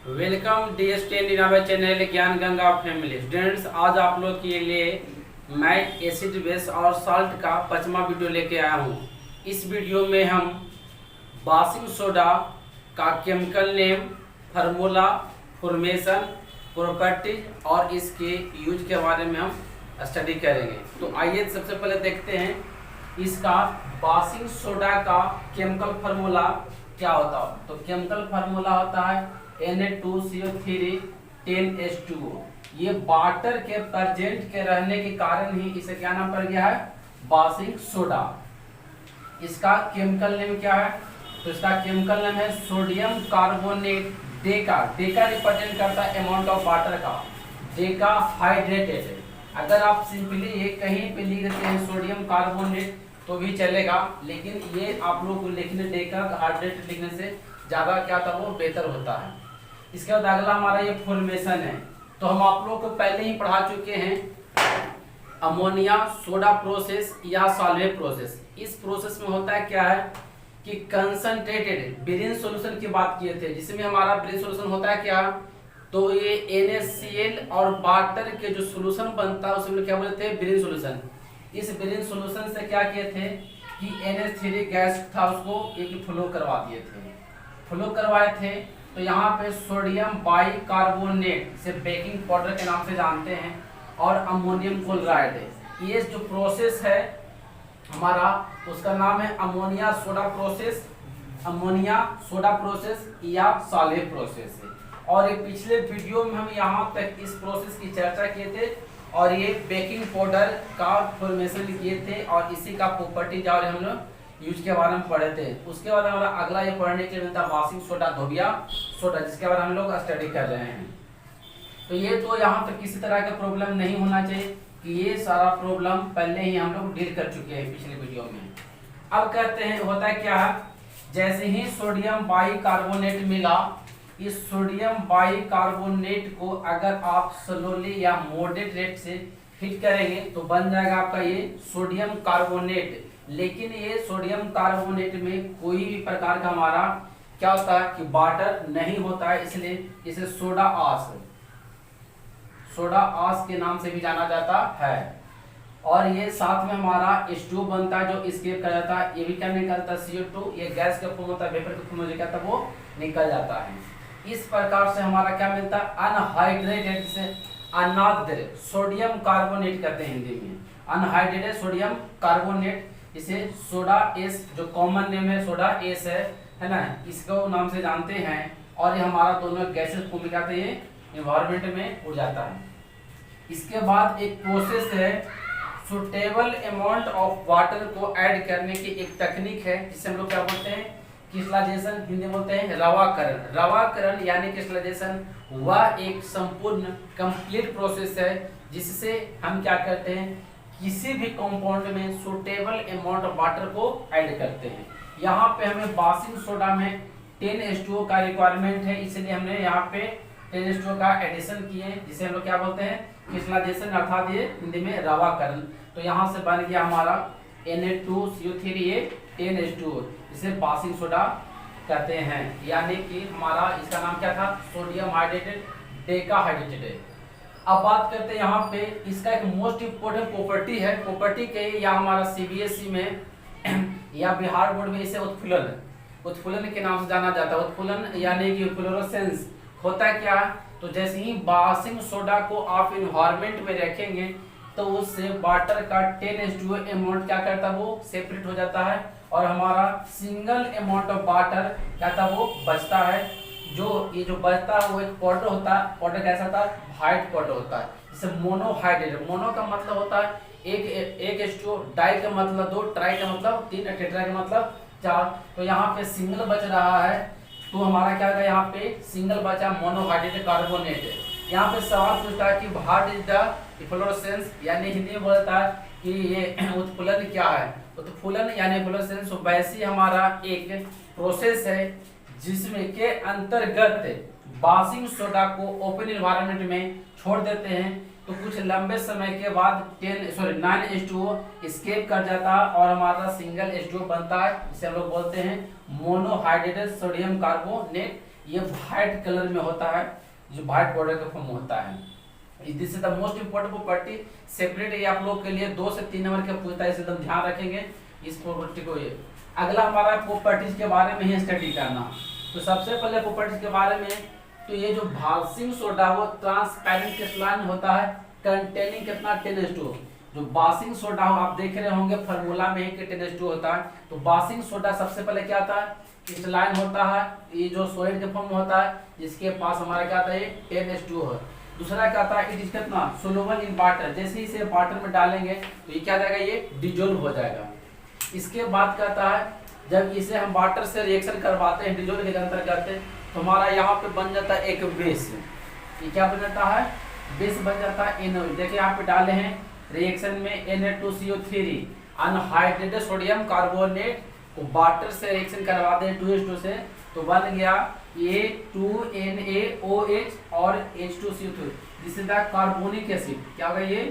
Welcome DS10 channel ज्ञान Ganga family students. आज आप लोग के लिए मैं एसिड बेस और साल्ट का 5वां वीडियो लेके आया हूँ। इस वीडियो में हम बेकिंग सोडा का chemical name, formula, formation, properties और इसके यूज के बारे में हम स्टडी करेंगे। तो आइए सबसे पहले देखते हैं इसका बेकिंग सोडा का केमिकल फार्मूला क्या होता है। तो केमिकल फार्मूला होता है Na2CO3 10H2O। ये वाटर के प्रेजेंट के रहने के कारण ही इसे क्या नाम पड़ गया है, बेकिंग सोडा। इसका केमिकल नेम क्या है, तो इसका केमिकल नेम है sodium carbonate Deka. Deka represent करता है अमाउंट ऑफ वाटर का, डेका हाइड्रेटेड। अगर आप सिंपली ये कहीं पे लिख देते हैं सोडियम कार्बोनेट तो भी चलेगा, लेकिन ये आप लोग को लिखने डेका हाइड्रेटेड लिखने से ज़्यादा क्या था वो बेहतर होता है। इसके बाद अगला हमारा ये फॉर्मेशन है। तो हम आप लोग को पहले ही पढ़ा चुके हैं अमोनिया सोडा प्रोसेस या सॉल्वेट प्रोसेस। इस प्रोसेस में होता है क्या है कि कंसंट्रेटेड ब्रीन सॉल्यूशन की बात किए थे, जिसमें हमारा ब्रीन सॉल्यूशन होता है क्या, तो ये NaCl और वाटर के जो सॉल्यूशन बनता है उसमें क्या बोलते थे, ब्रीन सॉल्यूशन। इस ब्रीन सॉल्यूशन से क्या किए थे कि NH3 गैस था उसको एक फ्लो करवा दिए थे, फ्लो करवाए थे। तो यहाँ पे सोडियम बाइकार्बोनेट से बेकिंग पाउडर के नाम से जानते हैं और अमोनियम क्लोराइड है। ये जो प्रोसेस है हमारा उसका नाम है ammonia soda process, ammonia soda process या सॉल्वेट प्रोसेस है। और ये पिछले वीडियो में हम यहाँ तक इस प्रोसेस की चर्चा किए थे और ये बेकिंग पाउडर का फॉर्मेशन किए थे और इसी का प्रॉपर्टीज और हम लोग यूज के बारे में पढ़े थे। उसके बाद हमारा अगला ये पढ़ने के लिए मिलता है बेकिंग सोडा, धोबिया सोडा, जिसके बारे में हम लोग स्टडी कर रहे हैं। तो ये तो यहाँ तक किसी तरह का प्रॉब्लम नहीं होना चाहिए कि ये सारा प्रॉब्लम पहले ही हम लोग डील कर चुके हैं पिछले वीडियो में। अब कहते हैं होता है क्या है, जैसे ही सोडियम बाइकार्बोनेट मिला, इस सोडियम बाइकार्बोनेट को अगर आप स्लोली या मॉडरेट रेट से हीट करेंगे तो बन जाएगा आपका ये सोडियम कार्बोनेट। लेकिन ये सोडियम कार्बोनेट में कोई भी प्रकार का हमारा क्या होता है कि वाटर नहीं होता है, इसलिए इसे सोडा आस, सोडा आस के नाम से भी जाना जाता है। और ये साथ में हमारा H2O बनता है जो एस्केप कर जाता है। ये भी क्या निकलता है CO2, ये गैस का फॉर्म होता है, वेपर का फॉर्म क्या था वो निकल जाता है। इस प्रकार से हमारा क्या मिलता है, अनहाइड्रेटेड से अनाद्र सोडियम कार्बोनेट कहते हैं हिंदी में, अनहाइड्रेटेड सोडियम कार्बोनेट। इसे सोडा एस, जो कॉमन नेम है सोडा एस है ना, इसको नाम से जानते हैं। और ये हमारा दोनों गैसेस फॉर्म में जाते हैं, एनवायरनमेंट में उड़ जाता है। इसके बाद एक प्रोसेस है सुटेबल अमाउंट ऑफ वाटर को ऐड करने की एक तकनीक है, जिसे हम लोग क्या बोलते हैं, क्रिस्टलाइजेशन, हिंदी बोलते हैं रवाकरण। रवाकरण यानी क्रिस्टलाइजेशन वह एक संपूर्ण कंप्लीट प्रोसेस है जिससे हम क्या करते हैं, किसी भी कंपाउंड में सुटेबल अमाउंट ऑफ वाटर को ऐड करते हैं। यहाँ पे हमें बेकिंग सोडा में 10H2O का रिक्वायरमेंट है, इसलिए हमने यहाँ पे 10H2O का एडिशन किए, जिसे हम लोग क्या बोलते हैं, क्रिस्टलाइजेशन, अर्थात ये हिंदी में रवाकरण। तो यहाँ से बन गया हमारा Na2CO3 ये 10H2O, इसे बेकिंग सोडा कहते हैं। यानी कि हमारा इसका नाम क्या था, सोडियम हाइड्रेटेड डेका हाइड्रेटेड। अब बात करते हैं यहाँ पे इसका एक मोस्ट इम्पोर्टेंट प्रॉपर्टी है, प्रॉपर्टी के या हमारा CBSE में या बिहार बोर्ड में इसे उत्फुलन, उत्फुलन के नाम से जाना जाता है। उत्फुलन यानी कि फ्लोरोसेंस होता है क्या, तो जैसे ही बेकिंग सोडा को आप इन्वायरमेंट में रखेंगे तो उससे वाटर का 10H2O अमाउंट क्या करता है वो सेपरेट हो जाता है और हमारा सिंगल अमाउंट ऑफ वाटर क्या था वो बचता है। जो ये जो बचता है वो एक पाउडर होता है, पाउडर कैसा था, व्हाइट पाउडर होता है, जिसे मोनोहाइड्रेट, मोनो का मतलब होता है एक H2O, डाई का मतलब 2, ट्राई का मतलब 3, टेट्रा का मतलब 4। तो यहाँ पे सिंगल बच रहा है, तो हमारा क्या होगा, यहाँ पे सिंगल बचा मोनोहाइड्रेट कार्बोनेट। यहाँ पे सवाल पूछता है कि व्हाट इज द इफ्लोरेसेंस, यानी हिंदी में बोलता है कि ये उत्फुलन क्या है। उत्फुलन यानी फ्लोरेसेंस वैसी हमारा एक प्रोसेस है जिसमें के अंतर्गत बेकिंग सोडा को ओपन एनवायरनमेंट में छोड़ देते हैं तो कुछ लंबे समय के बाद 9H2O एस्केप कर जाता है और हमारा सिंगल H2O बनता है, जिसे हम लोग बोलते हैं मोनोहाइड्रेटेड सोडियम कार्बोनेट ये व्हाइट कलर में होता है, जो व्हाइट बॉर्डर का फॉर्म होता है। This is the most important property, separate ये आप लोग के लिए 2 से 3 नंबर का पूछता है, इसे एकदम ध्यान रखेंगे इस प्रॉपर्टी को। ये अगला हमारा प्रॉपर्टीज के बारे में ही स्टडी करना। तो सबसे पहले प्रॉपर्टीज के बारे में, तो ये जो बाशिंग सोडा वो ट्रांसपेरेंट क्रिस्टलाइन होता है, कंटेनिंग कितना 10H2। जो बाशिंग सोडा हो आप देख रहे होंगे फार्मूला में ही कि 10H2 होता है। तो बाशिंग सोडा सबसे पहले क्या आता है, क्रिस्टलाइन होता है, ये जो सॉलिड के फॉर्म में होता है, जिसके पास हमारा क्या आता है 10H2 है। दूसरा क्या आता है, इट इज कितना सोलुबल इन वाटर, जैसे ही इसे वाटर में डालेंगे तो ये क्या जाएगा, ये डिजोल्व हो जाएगा। इसके बाद क्या आता है, जब इसे हम वाटर से रिएक्शन करवाते हैं, डिजोल्व के अंतर करते हैं, तो हमारा यहाँ पे बन जाता है एक बेस। ये क्या बन जाता है, बेस बन जाता है NaOH। देखिए यहाँ पे डाले हैं रिएक्शन में Na2CO3 अनहाइड्रेटेड सोडियम कार्बोनेट को वाटर से रिएक्शन करवाते हैं 2H2 से, तो बन गया A2NaOH और H2CO3। This is the carbonic acid. क्या होगा, ये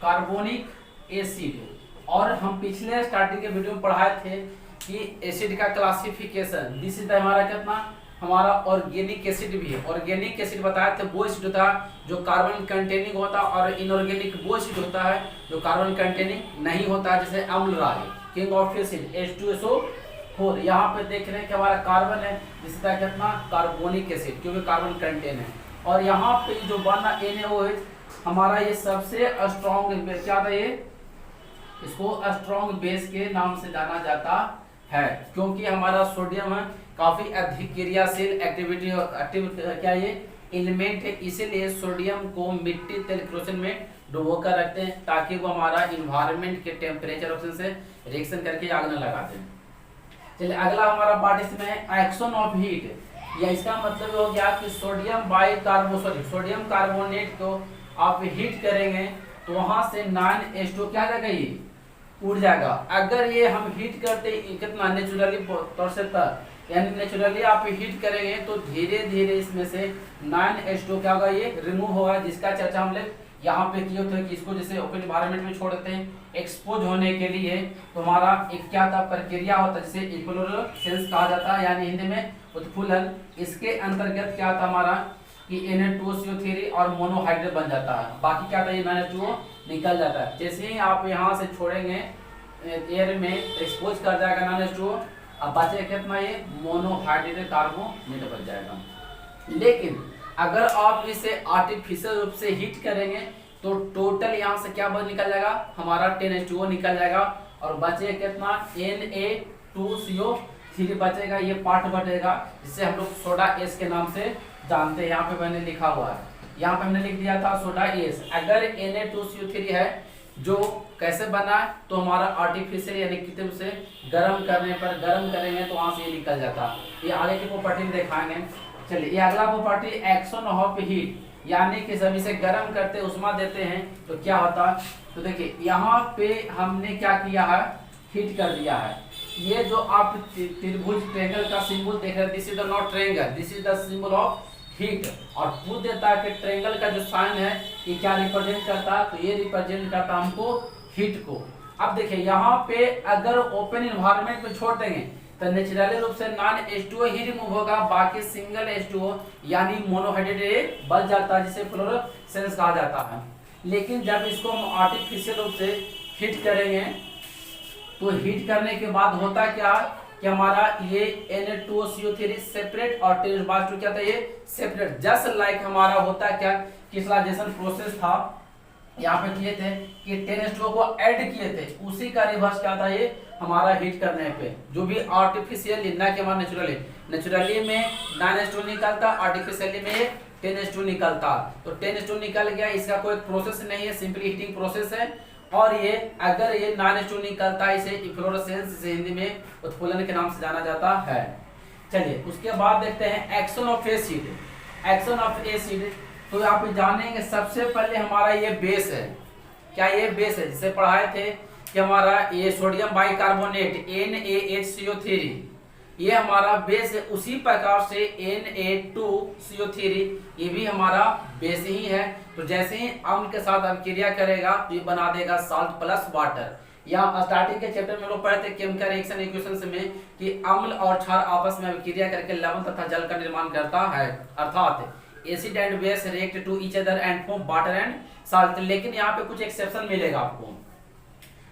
कार्बोनिक एसिड। और हम पिछले स्टार्टिंग के वीडियो में पढ़ाए थे कि एसिड का क्लासिफिकेशन। दिस इज द हमारा कितना, हमारा ऑर्गेनिक एसिड भी है। ऑर्गेनिक एसिड बताया थे वो एसिड होता है जो कार्बन कंटेनिंग होता है, और इनऑर्गेनिक वो एसिड होता है जो कार्बन कंटेनिंग नहीं होता है, जैसे अम्ल राय, किंग ऑफ एसिड H2SO4। यहाँ पे देख रहे हैं कि हमारा कार्बन है, जिसका कितना कार्बोनिक एसिड, क्योंकि कार्बन कंटेन है। और यहाँ पे जो बना NaOH हमारा, ये सबसे स्ट्रॉन्ग क्या था, ये इसको स्ट्रॉन्ग बेस के नाम से जाना जाता है, क्योंकि हमारा सोडियम है काफी अधिक क्रियाशील एक्टिव क्या ये एलिमेंट है, इसीलिए सोडियम को मिट्टी तेल क्रोशन में डुबो कर रखते हैं, ताकि वो हमारा इन्वायरमेंट के टेम्परेचर ऑप्शन से रिएक्शन करके आग न लगाते हैं। चलिए अगला हमारा पार्ट इसमें है एक्शन ऑफ हीट, या इसका मतलब हो गया कि सोडियम कार्बोनेट को आप हीट करेंगे तो वहां से 9H2 क्या जाएगा, ये उड़ जाएगा। अगर ये हम हीट करते कितना नेचुरली तौर से, यानी नेचुरली आप हीट करेंगे तो धीरे धीरे इसमें से 9H2 क्या होगा, ये रिमूव होगा, जिसका चर्चा हम लोग यहाँ पे किए थे कि इसको जैसे ओपन एनवायरनमेंट में छोड़ देते हैं एक्सपोज होने के लिए, तो हमारा एक क्या था प्रक्रिया होता है जिसे इफ्लोरेसेंस कहा जाता है, यानी हिंदी में उत्फुल्लन। इसके अंतर्गत क्या था हमारा कि Na2CO3 और मोनोहाइड्रेट बन जाता है, बाकी क्या था ये 9H2O निकल जाता है। जैसे ही आप यहाँ से छोड़ेंगे एयर में एक्सपोज कर जाएगा 9H2O, अब बचेगा कितना, ये मोनोहाइड्रेटेड कार्बोनेट बच जाएगा। लेकिन अगर आप इसे आर्टिफिशियल रूप से हीट करेंगे तो टोटल यहाँ से क्या निकल जाएगा, हमारा 10H2O निकल जाएगा, और बचेगा कितना Na2CO3 बचेगा, ये पार्ट बचेगा, जिसे हम लोग सोडा एस के नाम से जानते हैं। यहाँ पे मैंने लिखा हुआ है, यहाँ पे हमने लिख दिया था सोडा एस। अगर Na2CO3 है जो कैसे बना है, तो हमारा आर्टिफिशियल यानी कृत्रिम से गर्म करने पर गर्म करेंगे तो वहां से ये निकल जाता। ये आगे की प्रॉपर्टी में दिखाएंगे। चलिए ये अगला प्रॉपर्टी एक्शन ऑफ हीट, यानी कि जब इसे गर्म करते उष्मा देते हैं तो क्या होता है। तो देखिए यहाँ पे हमने क्या किया है, हीट कर दिया है। ये जो आप त्रिभुज ट्रायंगल का सिंबल देख रहे हैं, this is the not triangle, this is the symbol of heat, और प्रूफ देता है कि ट्रायंगल का जो साइन है ये क्या रिप्रेजेंट करता है, तो ये रिप्रेजेंट करता है हमको हीट को। अब देखिए यहाँ पे अगर ओपन इन्वायरमेंट में छोड़ देंगे तो नेचुरली रूप से 9H2O ही रिमूव होगा, बाकी सिंगल H2O यानी मोनोहाइड्रेट बच जाता है, जिसे फ्लोरोसेंस कहा जाता है। लेकिन जब इसको हम आर्टिफिशियल रूप से हीट करेंगे तो हीट करने के बाद होता क्या कि हमारा ये Na2CO3 सेपरेट और 10⁻² क्या था, ये सेपरेट। जस्ट लाइक हमारा होता क्या क्रिस्टलाइजेशन प्रोसेस था, यहाँ पे किए थे कि 10H2O को ऐड किए थे, उसी का रिवर्स क्या था, ये हमारा हीट करने पे जो भी आर्टिफिशियली ना कि हमारा नेचुरली में 9H2 निकलता, आर्टिफिशियली में 10H2 निकलता। तो 10H2 निकल गया, इसका कोई प्रोसेस नहीं है, सिंपली हीटिंग प्रोसेस है। और ये अगर ये 9H2 निकलता है, इसे इफ्लोरेसेंस, इसे हिंदी में उत्फुल्लन के नाम से जाना जाता है। चलिए उसके बाद देखते हैं action of acid. Action of acid तो आप जानेंगे सबसे पहले हमारा ये बेस है। क्या ये बेस है, जिसे पढ़ाए थे कि हमारा ये सोडियम बाइकार्बोनेट NaHCO3 ये हमारा बेस है। उसी प्रकार से Na2CO3 ये भी हमारा बेस ही है। तो जैसे ही अम्ल के साथ अभिक्रिया करेगा तो ये बना देगा साल्ट प्लस वाटर, या स्टार्टिंग के चैप्टर में लोग पढ़े थे केमिकल रिएक्शन इक्वेशंस में कि अम्ल और क्षार आपस में अभिक्रिया करके लवण तथा जल का निर्माण करता है, अर्थात acid and base react to each other and form water and salt. लेकिन यहाँ पे कुछ एक्सेप्शन मिलेगा आपको।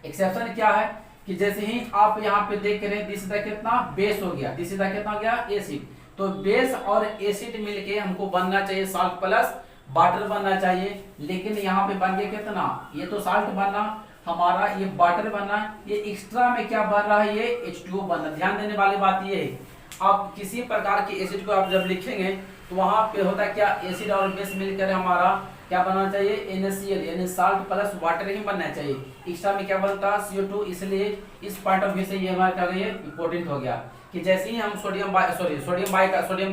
एक्सेप्शन क्या है कि जैसे ही आप यहाँ पे देख रहे हैं दिस कितना बेस हो गया, दिस कितना हो गया एसिड, तो बेस और एसिड मिलके हमको बनना चाहिए साल्ट प्लस वाटर बनना चाहिए। लेकिन यहाँ पे बन गया कितना, ये तो साल्ट बनना हमारा, ये वाटर बनना, ये एक्स्ट्रा में क्या बन रहा है, ये H2O बनना। ध्यान देने वाली बात ये है, आप किसी प्रकार के एसिड को आप जब लिखेंगे तो वहां पे होता क्या, एसिड और बेस मिलकर हमारा क्या बनना चाहिए, NaCl यानी साल्ट प्लस वाटर ही बनना चाहिए। एक्स्ट्रा में क्या बनता, CO2। इसलिए इस पॉइंट ऑफ व्यू से ये हमारा क्या इंपॉर्टेंट हो गया कि जैसे ही हम सोडियम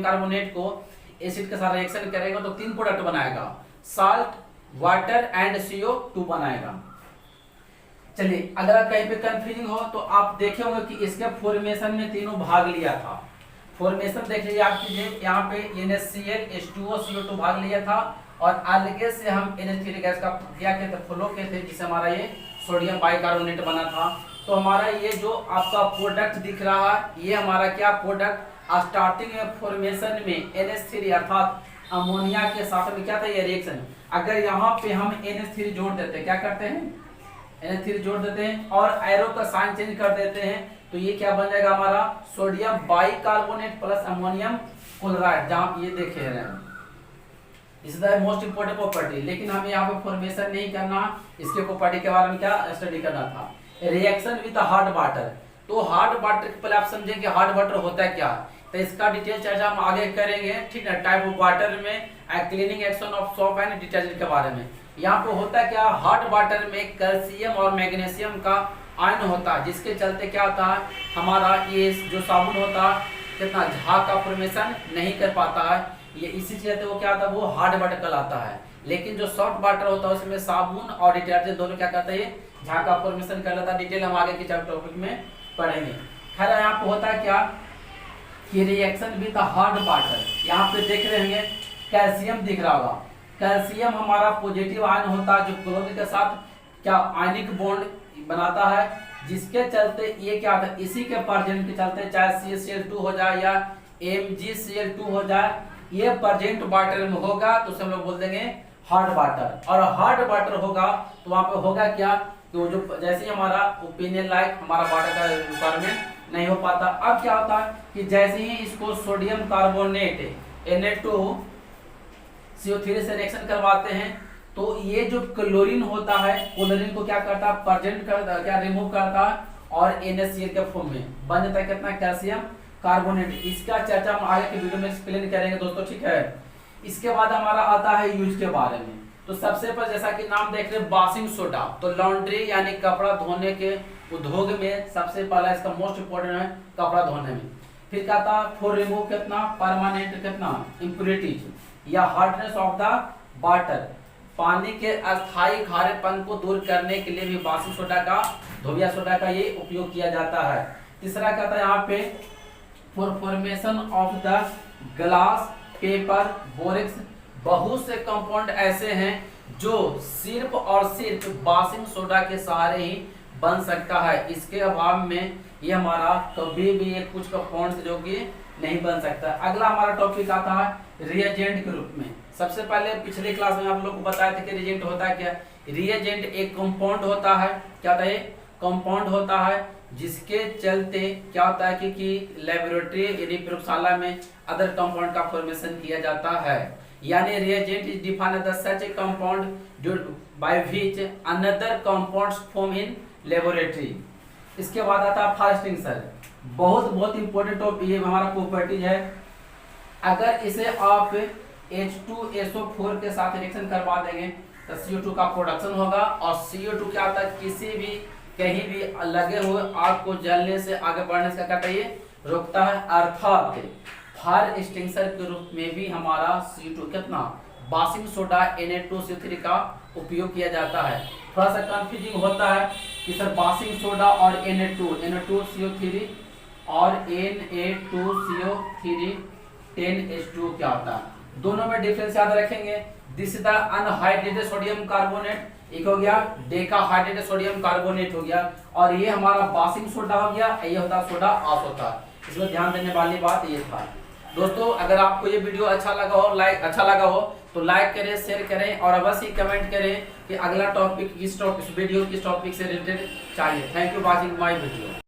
कार्बोनेट को एसिड के साथ रिएक्शन करेंगे तो 3 प्रोडक्ट बनाएगा, साल्ट, वाटर एंड CO2 बनाएगा। चलिए अगर कहीं पे कंफ्यूजिंग हो तो आप देखे होंगे कि इसके फॉर्मेशन में तीनों भाग लिया था। फॉर्मेशन देख लीजिए आप कीजिए, यहाँ पे NaCl H2O CO2 भाग लिया था और अलगे से हम NH3 गैस का क्या कहते हैं, फ्लो कहते हैं, जिससे हमारा ये सोडियम बाइकार्बोनेट बना था। तो हमारा ये जो आपका प्रोडक्ट दिख रहा है ये हमारा क्या प्रोडक्ट, स्टार्टिंग में फॉर्मेशन में NH3 अर्थात अमोनिया के साथ में क्या था, ये रिएक्शन। अगर यहाँ पे हम NH3 जोड़ देते हैं, क्या करते हैं, NH3 जोड़ देते हैं और एरो का साइन चेंज कर देते हैं, तो ये क्या बन जाएगा हमारा sodium bicarbonate plus ammonium chloride, जहां ये देखे रहे हैं। इस द मोस्ट इंपोर्टेंट प्रॉपर्टी। लेकिन हमें यहाँ पे फॉर्मेशन नहीं करना, इसके प्रॉपर्टी के बारे में क्या स्टडी करना था। रिएक्शन विद हार्ड वाटर, तो हार्ड वाटर पहले आप समझेंगे हार्ड वाटर होता है क्या, तो इसका डिटेल चर्चा हम आगे करेंगे, ठीक है। टाइप ऑफ वाटर में cleaning action of soap and detergent के बारे में। यहाँ पे होता है क्या, हार्ड वाटर में कैल्शियम और मैग्नीशियम का आयन होता है, जिसके चलते क्या होता है हमारा ये जो साबुन होता है कितना झाग का फॉर्मेशन नहीं कर पाता है, ये इसी चलते वो क्या होता है, वो हार्ड वाटर कहलाता है। लेकिन जो सॉफ्ट वाटर होता है उसमें साबुन और डिटर्जेंट दोनों क्या करता है, झाग का फॉर्मेशन कर लेता है। डिटेल हम आगे के चैप्टर टॉपिक में पढ़ेंगे। खैर यहाँ पे होता है क्या कि रिएक्शन विद हार्ड वाटर, यहाँ पे देख रहे होंगे कैल्शियम दिख रहा होगा, कैल्शियम हमारा पॉजिटिव आयन होता है जो क्लोरीन के साथ क्या आयनिक बॉन्ड बनाता है, जिसके चलते ये क्या होता है, इसी के प्रेजेंट के चलते चाहे CaCl2 हो जाए या MgCl2 हो जाए, ये प्रेजेंट वाटर में होगा तो उसे हम लोग बोल देंगे हार्ड वाटर। और हार्ड वाटर होगा तो वहां पे होगा क्या कि वो जो जैसे ही हमारा ओपिनियन लाइक हमारा वाटर का रिक्वायरमेंट नहीं हो पाता। अब क्या होता है कि जैसे ही इसको सोडियम कार्बोनेट Na2CO3 से रिएक्शन करवाते हैं तो ये जो क्लोरीन होता है, क्लोरीन को क्या करता है, प्रेजेंट करता है, क्या रिमूव करता है और NaCl के फॉर्म में बन जाता है कितना, कैल्शियम कार्बोनेट। इसका चर्चा हम आगे के वीडियो में एक्सप्लेन करेंगे दोस्तों, ठीक है। इसके बाद हमारा आता है यूज के बारे में। तो सबसे पहले जैसा कि नाम देख रहे हैं वॉशिंग सोडा, तो लॉन्ड्री यानी कपड़ा धोने के उद्योग में सबसे पहला इसका मोस्ट इंपोर्टेंट है कपड़ा धोने में। फिर क्या था, फॉर रिमूव कितना परमानेंट कितना इम्प्योरिटीज या हार्डनेस ऑफ द वाटर, पानी के अस्थायी खारेपन को दूर करने के लिए भी वॉशिंग सोडा का, धोबिया सोडा का ये उपयोग किया जाता है। तीसरा क्या था यहाँ पे, for formation of the glass, paper, borax, बहुत से कंपाउंड ऐसे हैं जो सिर्फ और सिर्फ वॉशिंग सोडा के सहारे ही बन सकता है। इसके अभाव में ये हमारा कभी भी एक कुछ कंपाउंड जो कि नहीं बन सकता। अगला हमारा टॉपिक आता है रिएजेंट के रूप में। सबसे पहले पिछले क्लास में आप लोग को बताया था कि रिएजेंट होता है क्या। रिएजेंट एक कंपाउंड होता है, क्या होता है, कंपाउंड होता है जिसके चलते क्या होता है कि लेबोरेटरी यानी प्रयोगशाला में अदर कंपाउंड का फॉर्मेशन किया जाता है। यानी reagent is defined as such a compound जो by which another compounds form in laboratory. इसके बाद आता है फायर एक्सटिंग्विशर, बहुत इंपॉर्टेंट टॉपिक, ये हमारा प्रॉपर्टीज है। अगर इसे आप H2SO4 के साथ रिएक्शन करवा देंगे तो CO2 का प्रोडक्शन होगा और CO2 क्या होता है, किसी भी कहीं भी लगे हुए आग को जलने से आगे बढ़ने से क्या ये रोकता है। अर्थात फायर एक्सटिंग्विशर के रूप में भी हमारा CO2 कितना वॉशिंग सोडा Na2CO3 का उपयोग किया जाता है। थोड़ा सा कंफ्यूजिंग होता है कि सर वॉशिंग सोडा और Na2CO3 और Na2CO3 10H2 क्या होता है, दोनों में डिफरेंस याद रखेंगे। This is the anhydrated sodium carbonate, एक हो गया डेका हाइड्रेटेड सोडियम कार्बोनेट हो गया, और ये हमारा बासिंग सोडा हो गया, ये होता है सोडा ऑफ होता है। इसमें ध्यान देने वाली बात ये था। दोस्तों अगर आपको ये वीडियो अच्छा लगा हो तो लाइक करें, शेयर करें और अवश्य कमेंट करें कि अगला टॉपिक किस वीडियो किस टॉपिक से रिलेटेड चाहिए। Thank you watching my video.